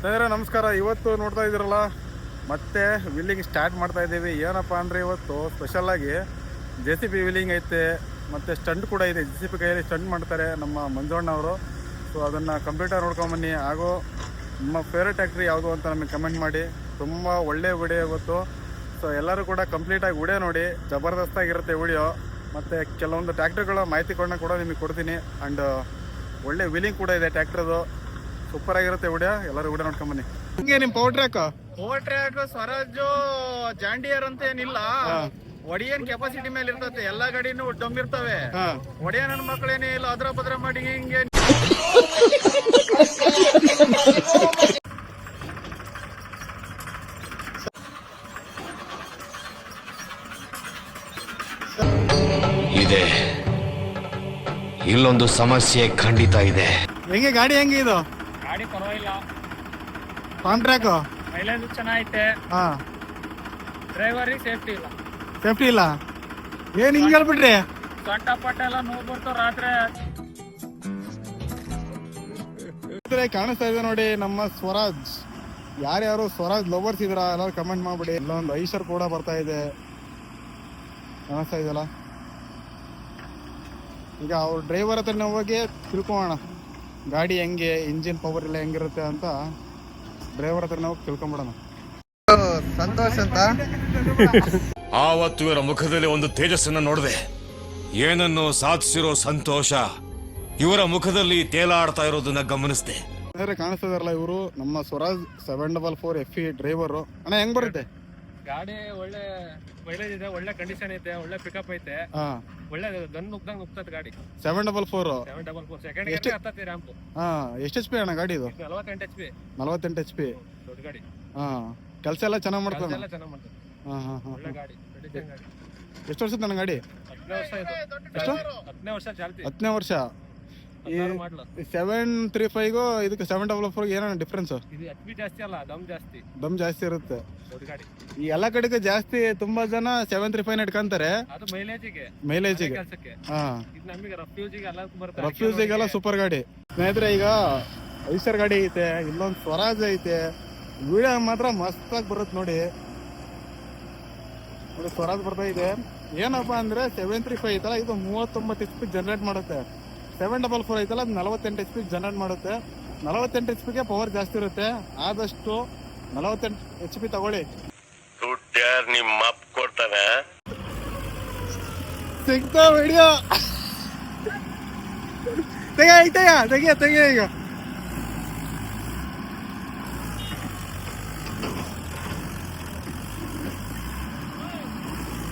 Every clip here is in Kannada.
ಸ್ನೇಹಿತರೆ ನಮಸ್ಕಾರ. ಇವತ್ತು ನೋಡ್ತಾ ಇದ್ದೀರಲ್ಲ, ಮತ್ತೆ ವಿಲ್ಲಿಂಗ್ ಸ್ಟಾರ್ಟ್ ಮಾಡ್ತಾ ಇದ್ದೀವಿ. ಏನಪ್ಪ ಅಂದರೆ ಇವತ್ತು ಸ್ಪೆಷಲ್ಲಾಗಿ JCB ವಿಲ್ಲಿಂಗ್ ಐತೆ, ಮತ್ತು ಸ್ಟಂಟ್ ಕೂಡ ಇದೆ. JCB ಕೈಯಲ್ಲಿ ಸ್ಟಂಟ್ ಮಾಡ್ತಾರೆ ನಮ್ಮ ಮಂಜಣ್ಣವರು. ಸೊ ಅದನ್ನು ಕಂಪ್ಲೀಟಾಗಿ ನೋಡ್ಕೊಂಬನ್ನಿ. ಹಾಗೂ ನಿಮ್ಮ ಫೇವ್ರೇಟ್ ಟ್ಯಾಕ್ಟ್ರಿ ಯಾವುದು ಅಂತ ನಮಗೆ ಕಮೆಂಟ್ ಮಾಡಿ. ತುಂಬ ಒಳ್ಳೆಯ ವಿಡಿಯೋ ಇವತ್ತು. ಸೊ ಎಲ್ಲರೂ ಕೂಡ ಕಂಪ್ಲೀಟಾಗಿ ವಿಡಿಯೋ ನೋಡಿ, ಜಬರ್ದಸ್ತಾಗಿರುತ್ತೆ ವಿಡಿಯೋ. ಮತ್ತು ಕೆಲವೊಂದು ಟ್ಯಾಕ್ಟ್ರಿಗಳ ಮಾಹಿತಿಗಳನ್ನ ಕೂಡ ನಿಮಗೆ ಕೊಡ್ತೀನಿ. ಆ್ಯಂಡ್ ಒಳ್ಳೆ ವಿಲ್ಲಿಂಗ್ ಕೂಡ ಇದೆ ಟ್ಯಾಕ್ಟ್ರದು. ಸೂಪರ್ ಆಗಿರುತ್ತೆ ವಿಡಿಯೋ, ಎಲ್ಲರೂ ವಿಡಿಯೋ ನೋಡ್ಕೊಂಬನ್ನಿ. ಹಿಂಗೆ ನಿಮ್ಮ ಪವರ್ ಟ್ರ್ಯಾಕ್ ಸ್ವರಾಜು ಜಾಂಡಿಯರ್ ಅಂತ ಏನಿಲ್ಲ, ಒಡಿಯನ್ ಕೆಪಾಸಿಟಿ ಮೇಲೆ ಇರ್ತದೆ. ಎಲ್ಲಾ ಗಾಡಿನೂ ಡಮ್ ಇರ್ತವೆ. ಒಡಿಯ ನನ್ನ ಮಕ್ಕಳೇನೇ ಇಲ್ಲ, ಅದ್ರ ಭದ್ರ ಮಾಡಿ ಹಿಂಗೆ ಇದೆ. ಇಲ್ಲೊಂದು ಸಮಸ್ಯೆ ಖಂಡಿತ ಇದೆ. ಹೆಂಗೆ ಗಾಡಿ ಹೆಂಗೆ ಇದು? ಗಾಡಿ ಪರವಾಗಿಲ್ಲ, ಕಾಂಟ್ರಾಕ್ಟ್ ಮೈಲೇಜ್ ಚೆನ್ನಾಗೈತೆ. ಡ್ರೈವರಿಗೆ ಸೇಫ್ಟಿ ಇಲ್ಲ. ಏನ್ ಹಿಂಗೆ ಹೇಳ್ಬಿಟ್ರಿ? ಸೊಂಟ ಪಟ್ಟ ಎಲ್ಲ ನೋವು ಬರ್ತಾವ ರಾತ್ರಿ. ಕಾಣಿಸ್ತಾ ಇದೆ ನೋಡಿ ನಮ್ಮ ಸ್ವರಾಜ್. ಯಾರ್ಯಾರು ಸ್ವರಾಜ್ ಲವರ್ಸ್ ಇದ್ರ ಎಲ್ಲರೂ ಕಮೆಂಟ್ ಮಾಡ್ಬಿಡಿ. ಇಲ್ಲೊಂದು ಐಷರ್ ಕೂಡ ಬರ್ತಾ ಇದೆ, ಕಾಣಿಸ್ತಾ ಇದೆಯಲ್ಲ. ಈಗ ಅವ್ರ ಡ್ರೈವರ್ ಹತ್ರ ನಾವು ಹೋಗಿ ತಿಳ್ಕೊಳ್ಳೋಣ, ಗಾಡಿ ಹೆಂಗೆ, ಇಂಜಿನ್ ಪವರ್ ಎಲ್ಲ ಹೆಂಗಿರುತ್ತೆ ಅಂತ ಡ್ರೈವರ್ ಹತ್ರ ನಾವು ತಿಳ್ಕೊಂಬಿಡೋಣ. ಸಂತೋಷ್ ಅಂತ ಆವತ್ತು ಇವರ ಮುಖದಲ್ಲಿ ಒಂದು ತೇಜಸ್ಸನ್ನ ನೋಡಿದೆ. ಏನನ್ನು ಸಾಧಿಸಿರೋ ಸಂತೋಷ ಇವರ ಮುಖದಲ್ಲಿ ತೇಲಾಡ್ತಾ ಇರೋದನ್ನ ಗಮನಿಸಿದೆ. ಕಾಣಿಸ್ತದಾರಲ್ಲ, ಇವರು ನಮ್ಮ ಸ್ವರಾಜ್ 744 FE ಡ್ರೈವರು. ಅಣ್ಣ ಹೆಂಗ್ ಬರುತ್ತೆ ಗಾಡಿ? ಒಳ್ಳೆ ಮೈಲೇಜ್ ಇದೆ, ಒಳ್ಳೆ ಕಂಡೀಷನ್ ಐತೆ, ಒಳ್ಳೆ ಪಿಕಪ್ ಐತೆ, ಒಳ್ಳೆ ಗನ್ ನುಗ್ದಂಗ್ ನುಗ್ತದೆ ಗಾಡಿ. 744 ಸೆಕೆಂಡ್ ಹತ್ತತ್ತೆ ರ್ಯಾಂಪ್. ಎಷ್ಟು HP ಅಣ್ಣ ಗಾಡಿ ಇದು? 48 HP. ದೊಡ್ಡ ಗಾಡಿ. ಕೆಲಸ ಎಲ್ಲ ಚೆನ್ನಾಗಿ ಮಾಡ್ತದೆ. ಒಳ್ಳೆ ಗಾಡಿ, ಎಷ್ಟು ವರ್ಷದ ನನ್ನ ಗಾಡಿ? 10 ವರ್ಷ ಚಾಲ್ತಿ. 10ನೇ ವರ್ಷ. 735 ಇದಕ್ಕೆ 744 ಏನೋ ಡಿಫ್ರೆನ್ಸ್? ಇದು HP ಜಾಸ್ತಿ ಅಲ್ಲ, ದಮ್ ಜಾಸ್ತಿ ಇರುತ್ತೆ. ದೊಡ್ಡ ಗಾಡಿ. ಈ ಎಲ್ಲ ಕಡೆಗೆ ಜಾಸ್ತಿ ತುಂಬಾ ಜನ 735 ಇಟ್ಕೊಂತಾರೆ ಅದು ಮೈಲೇಜಿಗೆ. ಕೆಲಸಕ್ಕೆ. ಇದು ನಮಗೆ ರಫ್ಯೂಜಿಗೆ ಎಲ್ಲದಕ್ಕೂ ಬರುತ್ತೆ. ರಫ್ಯೂಜಿಗೆಲ್ಲ ಸೂಪರ್ ಗಾಡಿ. ಸ್ನೇಹಿತರೆ, ಈಗ ಐಸರ್ ಗಾಡಿ ಐತೆ, ಇಲ್ಲೊಂದು ಸ್ವರಾಜ್ ಐತೆ. ವಿಡಿಯೋ ಮಾತ್ರ ಮಸ್ತಾಗಿ ಬರುತ್ತೆ ನೋಡಿ. ಸ್ವರಾಜ್ ಬರ್ತಾ ಇದೆ. ಏನಪ್ಪಾ ಅಂದ್ರೆ 735 ಐತಲ್ಲ, ಇದು 39 HP ಜನರೇಟ್ ಮಾಡುತ್ತೆ. 744 ಐತಲ್ಲ, ಅದು 48 HP ಜನರೇಟ್ ಮಾಡುತ್ತೆ. 48 HP ಪವರ್ ಜಾಸ್ತಿ ಇರುತ್ತೆ. ಆದಷ್ಟು 48 HP ತಗೊಳ್ಳಿ. ನಿಮ್ಮ ಅಪ್ಪ ಕೊಡ್ತಾನೆ. ಸಿಗ್ತಾ ವಿಡಿಯೋ ತೆಗಿಯ ಈಗ.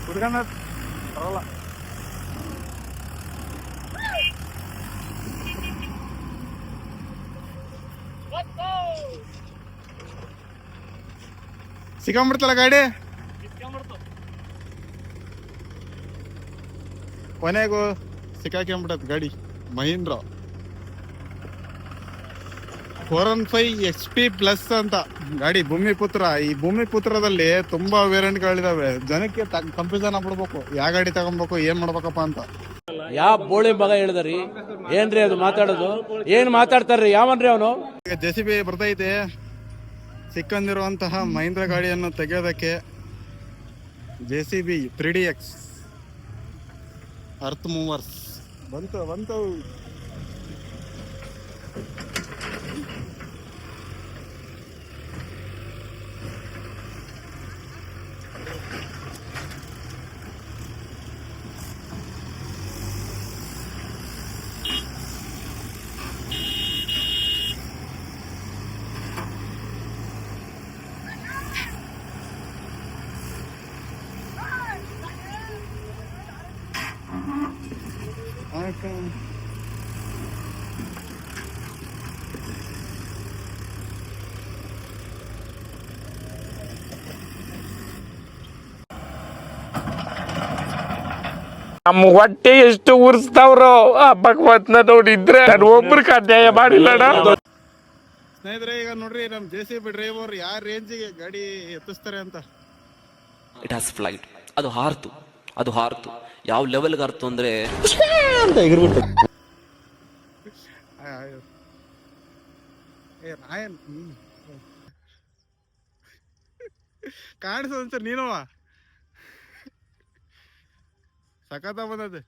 ಹುಡುಗನ ಬರಲ್ಲ. ಸಿಕ್ಕಾಬಿಡ್ತಲ್ಲ ಗಾಡಿ. ಕೊನೆಗೂ ಸಿಕ್ಕಾಕೊಂಡ್ಬಿಟ್ಟತ್ ಗಾಡಿ. ಮಹೀಂದ್ರ 415 HP ಪ್ಲಸ್ ಅಂತ ಗಾಡಿ, ಭೂಮಿಪುತ್ರ. ಈ ಭೂಮಿಪುತ್ರದಲ್ಲಿ ತುಂಬಾ ವೇರಿಯಂಟ್ಗಳಿದಾವೆ. ಜನಕ್ಕೆ ಕನ್ಫ್ಯೂಷನ್ ಆಗ್ಬಿಡ್ಬೇಕು, ಯಾವ ಗಾಡಿ ತಗೊಬೇಕು, ಏನ್ ಮಾಡ್ಬೇಕಪ್ಪ ಅಂತ. ಯಾವ ಬೋಳಿ ಮಗ ಹೇಳಿದ್ರಿ? ಏನ್ರಿ ಅದು ಮಾತಾಡೋದು? ಏನ್ ಮಾತಾಡ್ತಾರ್ರಿ? ಯಾವನ್ರಿ ಅವನು? ಈಗ JCB ಬರ್ತೈತೆ ಸಿಕ್ಕಂದಿರುವಂತಹ ಮಹೀಂದ್ರ ಗಾಡಿಯನ್ನು ತೆಗೆಯೋದಕ್ಕೆ. JCB 3DX ಅರ್ತ್ ಮೂವರ್ಸ್ ಬಂತು. ನಮ್ಮ ಹೊಟ್ಟೆ ಎಷ್ಟು ಉರ್ಸ್ತಾವ್ರೋ ಆ ಭಗವತ್ನ ನೋಡಿದ್ರೆ ಒಬ್ರಿಗೆ ಅನ್ಯಾಯ ಮಾಡಿಲ್ಲಣ್ಣ. ಸ್ನೇಹಿತರೆ, ಈಗ ನೋಡ್ರಿ ನಮ್ಮ JCB ಡ್ರೈವರ್ ಯಾವ ರೇಂಜಿಗೆ ಗಾಡಿ ಎತ್ತಿಸ್ತಾರೆ ಅಂತ. It has flight. ಅದು ಹಾರ್ತು ಯಾವ ಲೆವೆಲ್ಗೆ ಅರ್ತು ಅಂದ್ರೆ ಕಾಣಿಸೋ ಸರ್ ನೀನವ ಸಖತ ಬಂದದೆ.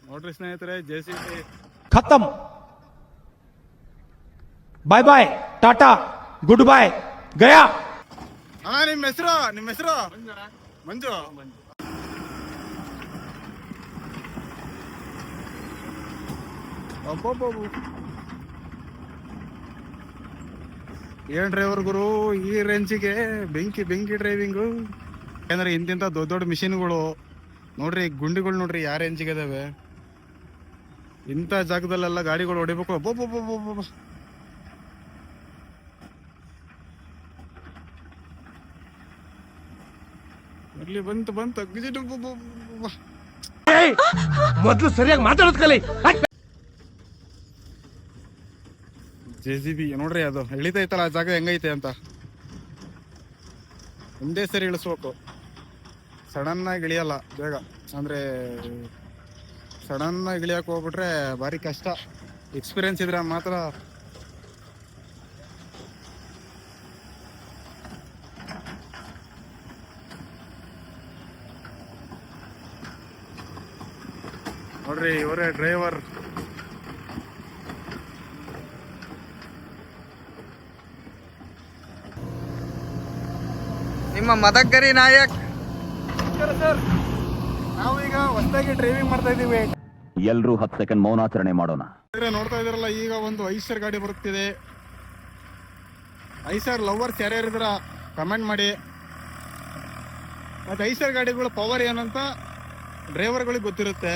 ನೋಡ್ರಿ ಸ್ನೇಹಿತರೆ, JCB खत्म bye bye tata goodbye गया. ನಿಮ್ಮ ಹೆಸರು ಮಂಜು. ಅಬ್ಬಬ್ಬಬ್ಬು. ಏನ್ ಡ್ರೈವರ್ ಗುರು, ಈ ರೇಂಜಿಗೆ ಬೆಂಕಿ ಡ್ರೈವಿಂಗು. ಯಾಕಂದ್ರೆ ಇಂತಿಂತ ದೊಡ್ಡ ಮಿಷಿನ್ಗಳು ನೋಡ್ರಿ, ಗುಂಡಿಗಳು ನೋಡ್ರಿ ಯಾವ ರೇಂಜಿಗೆ ಇದಾವೆ. ಇಂಥ ಜಾಗದಲ್ಲೆಲ್ಲ ಗಾಡಿಗಳು ಹೊಡಿಬೇಕು. ಅಬ್ಬಬ್ಬಬ್ಬಬ್ಬ. ಇಲ್ಲಿ ಬಂತು ಮೊದಲು ಸರಿಯಾಗಿ ಮಾತಾಡೋದ್ ಕಲಿ. JCB ನೋಡ್ರಿ, ಅದು ಇಳಿತೈತಲ್ಲ ಆ ಜಾಗ ಹೆಂಗೈತೆ ಅಂತ. ಒಂದೇ ಸರಿ ಇಳಿಸ್ಬೇಕು, ಸಡನ್ ಆಗಿ ಇಳಿಯಲ್ಲ ಬೇಗ. ಅಂದ್ರೆ ಸಡನ್ ಆಗಿ ಇಳಿಯಕ್ಕೆ ಹೋಗ್ಬಿಟ್ರೆ ಭಾರಿ ಕಷ್ಟ. ಎಕ್ಸ್ಪೀರಿಯನ್ಸ್ ಇದ್ರೆ ಮಾತ್ರ. ನೋಡ್ರಿ, ಇವರೇ ಡ್ರೈವರ್. ನಿಮ್ಮ ಮದಕರಿ ನಾಯಕ್. ಸರ್, ನಾವು ಈಗ ಹೊಸದಾಗಿ ಡ್ರೈವಿಂಗ್ ಮಾಡ್ತಾ ಇದೀವಿ. ಎಲ್ರೂ 10 ಸೆಕೆಂಡ್ ಮೌನಾಚರಣೆ ಮಾಡೋಣ. ನೋಡ್ತಾ ಇದ್ರಲ್ಲ, ಈಗ ಒಂದು ಐಸರ್ ಗಾಡಿ ಬರುತ್ತಿದೆ. ಐಸರ್ ಲವರ್ಸ್ ಯಾರ್ಯಾರಿದ್ರ ಕಮೆಂಟ್ ಮಾಡಿ. ಮತ್ತೆ ಐಸರ್ ಗಾಡಿಗಳ ಪವರ್ ಏನಂತ ಡ್ರೈವರ್ಗಳಿಗೆ ಗೊತ್ತಿರುತ್ತೆ.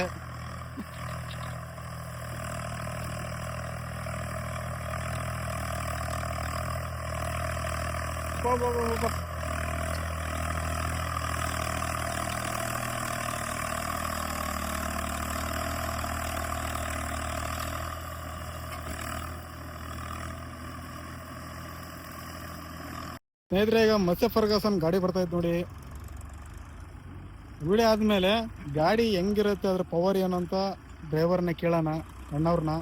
ಸ್ನೇಹಿತರೆ, ಈಗ ಮತ್ತೆ ಫರ್ಗಸನ್ ಗಾಡಿ ಬರ್ತಾ ಇತ್ತು ನೋಡಿ. ವಿಡಿಯೋ ಆದ್ಮೇಲೆ ಗಾಡಿ ಹೆಂಗಿರುತ್ತೆ, ಅದ್ರ ಪವರ್ ಏನಂತ ಡ್ರೈವರ್ನ ಕೇಳೋಣ, ಅಣ್ಣವ್ರನ್ನ.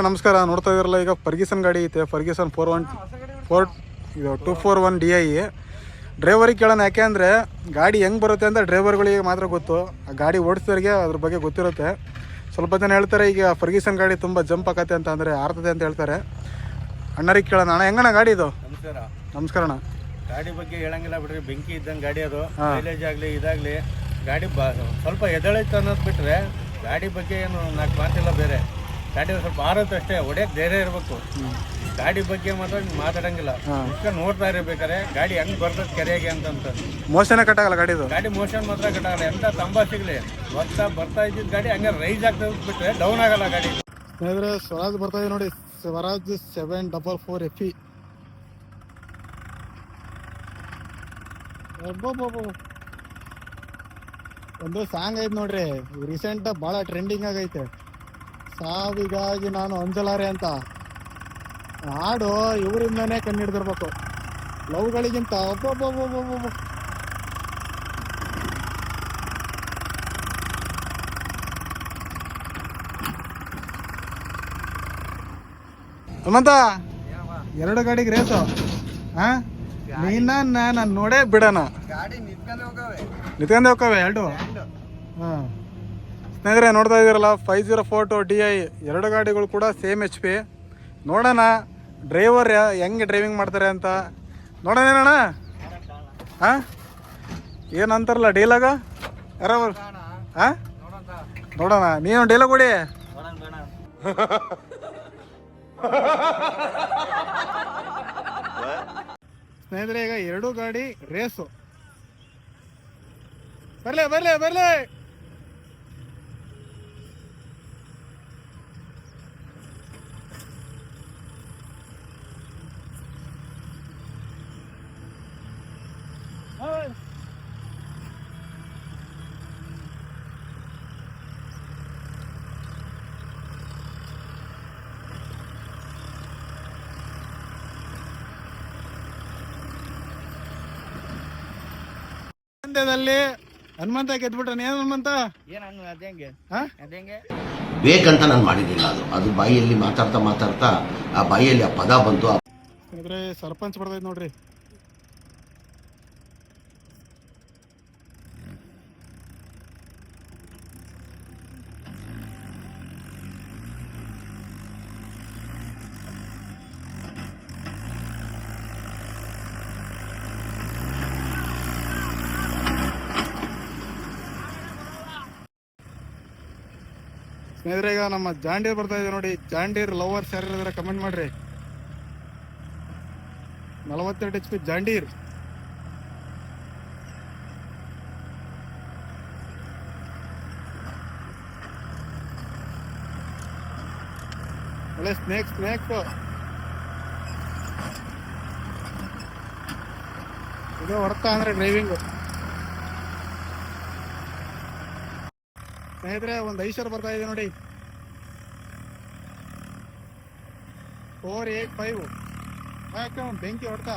ನಮಸ್ಕಾರ. ನೋಡ್ತಾ ಇದ್ರಲ್ಲ, ಈಗ ಫರ್ಗಿಸನ್ ಗಾಡಿ ಐತೆ. Ferguson 241 DI. ಡ್ರೈವರಿಗೆ ಕೇಳೋಣ, ಯಾಕೆ ಅಂದರೆ ಗಾಡಿ ಹೆಂಗೆ ಬರುತ್ತೆ ಅಂತ ಡ್ರೈವರ್ಗಳಿಗೆ ಮಾತ್ರ ಗೊತ್ತು. ಆ ಗಾಡಿ ಓಡಿಸೋರಿಗೆ ಅದ್ರ ಬಗ್ಗೆ ಗೊತ್ತಿರುತ್ತೆ. ಸ್ವಲ್ಪ ಜನ ಹೇಳ್ತಾರೆ ಈಗ ಫರ್ಗಿಸನ್ ಗಾಡಿ ತುಂಬ ಜಂಪ್ ಆಕತ್ತೆ ಅಂತ, ಅಂದರೆ ಆರ್ತದೆ ಅಂತ ಹೇಳ್ತಾರೆ. ಅಣ್ಣರಿಗೆ ಕೇಳೋಣ. ಅಣ್ಣ, ಹೆಂಗಣ್ಣ ಗಾಡಿ ಇದು? ನಮಸ್ಕಾರ ಅಣ್ಣ. ಗಾಡಿ ಬಗ್ಗೆ ಹೇಳಂಗಿಲ್ಲ ಬಿಡ್ರಿ, ಬೆಂಕಿ ಇದ್ದಂಗೆ ಗಾಡಿ ಅದು. ಮೈಲೇಜ್ ಆಗಲಿ ಇದಾಗಲಿ ಗಾಡಿ ಸ್ವಲ್ಪ ಎದಳೈತೆ ಅನ್ನೋದು ಬಿಟ್ಟರೆ ಗಾಡಿ ಬಗ್ಗೆ ಏನು ನಾಲ್ಕು ಮಾತಿಲ್ಲ. ಬೇರೆ ಗಾಡಿ ಸ್ವಲ್ಪ ಆರುತ್ತೆ ಅಷ್ಟೇ, ಹೊಡೆಯಕ್ಕೆ ಧೈರ್ಯ ಇರಬೇಕು. ಗಾಡಿ ಬಗ್ಗೆ ಮಾತ್ರ ಮಾತಾಡಂಗಿಲ್ಲ. ನೋಡ್ತಾ ಇರಬೇಕಾರೆ ಗಾಡಿ ಹೆಂಗ್ ಬರ್ತದೆ ಕೆರೆಗೆ ಅಂತ. ಮೋಷನ್ ಕಟ್ಟಾಗಲ್ಲ ಗಾಡಿದು. ಗಾಡಿ ಮೋಷನ್ ಮಾತ್ರ ಕಟ್ಟಾಗಲ್ಲ. ಎಂತ ತಂಬ ಸಿಗ್ಲಿ ಬರ್ತಾ ಇದ್ದಿದ್ದು ಗಾಡಿ ಹಂಗೆ ರೈಸ್ ಆಗ್ತದೆ ಬಿಟ್ರೆ ಡೌನ್ ಆಗಲ್ಲ ಗಾಡಿ. ಸ್ನೇಹಿತರೆ, ಸ್ವರಾಜ್ ಬರ್ತಾ ಇದೆ ನೋಡಿ. ಸ್ವರಾಜ್ 744 FE. ಒಂದು ಸಾಂಗ್ ಐತೆ ನೋಡ್ರಿ, ರೀಸೆಂಟ್ ಭಾಳ ಟ್ರೆಂಡಿಂಗ್ ಆಗೈತೆ. ಸಾವಿಗಾಗಿ ನಾನು ಅಂಜಲಾರೆ ಅಂತ ಹಾಡು ಇವರಿಂದನೇ ಕಂಡಿಡ್ದಿರ್ಬೇಕು. ಲವ್ಗಳಿಗಿಂತ ಒಬ್ಬೊಬ್ಬೊಬ್ಬೊಬ್ಬೊಬ್ಬ. ಹನುಮಂತ, 2 ಗಾಡಿಗೆ ರೇಸು. ನಾನು ನೋಡೇ ಬಿಡೋಣ. ನಿತ್ಕೊಂಡೆ ಹೋಗವೆ 2. ಹಾಂ ಸ್ನೇಹಿತರೆ, ನೋಡ್ತಾ ಇದ್ದೀರಲ್ಲ 5042 DI. 2 ಗಾಡಿಗಳು ಕೂಡ ಸೇಮ್ HP. ನೋಡೋಣ ಡ್ರೈವರ್ ಹೆಂಗೆ ಡ್ರೈವಿಂಗ್ ಮಾಡ್ತಾರೆ ಅಂತ ನೋಡೋಣ. ಏನಣ್ಣ, ಹಾಂ ಏನಂತಾರಲ್ಲ ಡೈಲಾಗ ಯಾರವರು? ಹಾಂ ನೋಡೋಣ. ನೀನು ಡೈಲಾಗ್ ಕೊಡಿ. ಸ್ನೇಹಿತರೆ, ಈಗ 2 ಗಾಡಿ ರೇಸು. ಬರ್ಲಿ. ಮಂಡ್ಯದಲ್ಲಿ ಹನುಮಂತ ಗೆದ್ಬಿಟ್ಟಾನೆ. ಏನು ಹನುಮಂತ? ಬೇಕಂತ ನಾನು ಮಾಡಿರಲಿಲ್ಲ. ಅದು ಬಾಯಿಯಲ್ಲಿ ಮಾತಾಡ್ತಾ ಆ ಬಾಯಿಯಲ್ಲಿ ಆ ಪದ ಬಂತು. ಸ್ನೇಹಿತರೆ ಸರ್ಪಂಚ್ ಬರ್ದೈತೆ ನೋಡ್ರಿ. ಸ್ನೇಹಿತರೆ ಈಗ ನಮ್ಮ ಜಾಂಡೀರ್ ಬರ್ತಾ ಇದೆ ನೋಡಿ. ಜಾಂಡೀರ್ ಲವರ್ಸ್ ಯಾರು ಕಮೆಂಟ್ ಮಾಡ್ರಿ. 42 HP ಜಾಂಡೀರ್. ಒಳ್ಳೆ ಸ್ನೇಕ್ಸ್ ಇದು ಹೊಡ್ತಾ ಅಂದ್ರೆ ಡ್ರೈವಿಂಗ್. ಸ್ನೇಹಿತರೆ ಒಂದು ಐಷರ್ ಬರ್ತಾ ಇದೆ ನೋಡಿ. 485 ಬೆಂಕಿ ಹೊಡ್ತಾ